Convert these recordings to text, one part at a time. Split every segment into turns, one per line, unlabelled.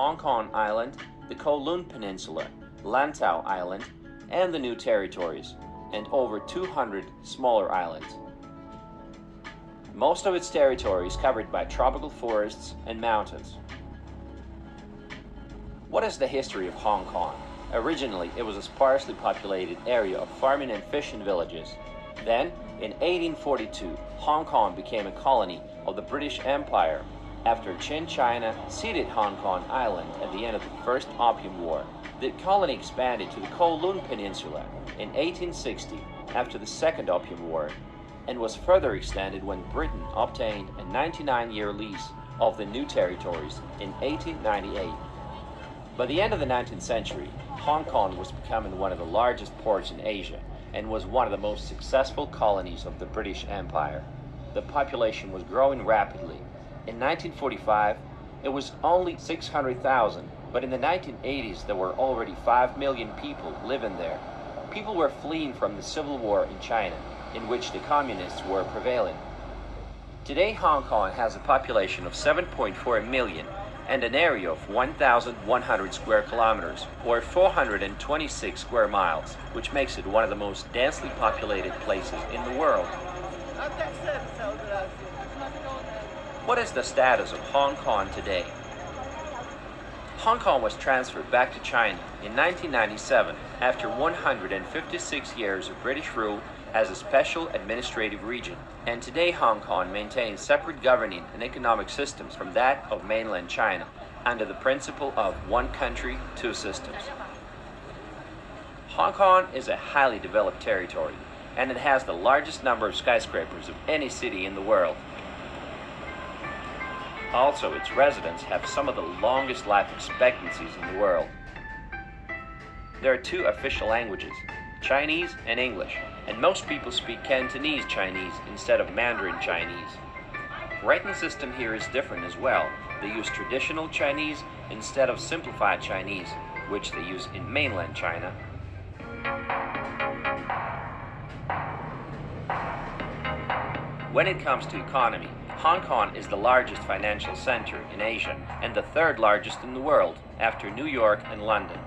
Hong Kong Island, the Kowloon Peninsula, Lantau Island, and the New Territories, and over 200 smaller islands. Most of its territory is covered by tropical forests and mountains. What is the history of Hong Kong? Originally, it was a sparsely populated area of farming and fishing villages. Then, in 1842, Hong Kong became a colony of the British Empire after Qing China ceded Hong Kong Island at the end of the First Opium War. The colony expanded to the Kowloon Peninsula in 1860 after the Second Opium War, and was further extended when Britain obtained a 99-year lease of the New Territories in 1898. By the end of the 19th century, Hong Kong was becoming one of the largest ports in Asia and was one of the most successful colonies of the British Empire. The population was growing rapidly. In 1945, it was only 600,000, but in the 1980s there were already 5 million people living there. People were fleeing from the Civil War in China, in which the communists were prevailing. Today, Hong Kong has a population of 7.4 million and an area of 1,100 square kilometers, or 426 square miles, which makes it one of the most densely populated places in the world. What is the status of Hong Kong today? Hong Kong was transferred back to China in 1997 after 156 years of British rule as a special administrative region, and today Hong Kong maintains separate governing and economic systems from that of mainland China under the principle of one country, two systems. Hong Kong is a highly developed territory, and it has the largest number of skyscrapers of any city in the world. Also, its residents have some of the longest life expectancies in the world. There are two official languages, Chinese and English, and most people speak Cantonese Chinese instead of Mandarin Chinese. Writing system here is different as well. They use traditional Chinese instead of simplified Chinese, which they use in mainland China. When it comes to economy, Hong Kong is the largest financial center in Asia and the third largest in the world after New York and London.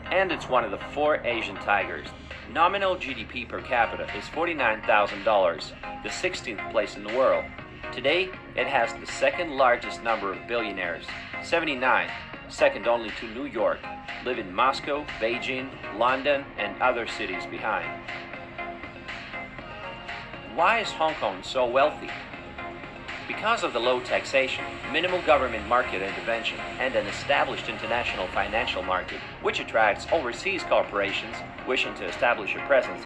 And it's one of the 4 Asian tigers. Nominal GDP per capita is $49,000, the 16th place in the world. Today, it has the second largest number of billionaires, 79, second only to New York, live in Moscow, Beijing, London, and other cities behind. Why is Hong Kong so wealthy? Because of the low taxation, minimal government market intervention, and an established international financial market, which attracts overseas corporations wishing to establish a presence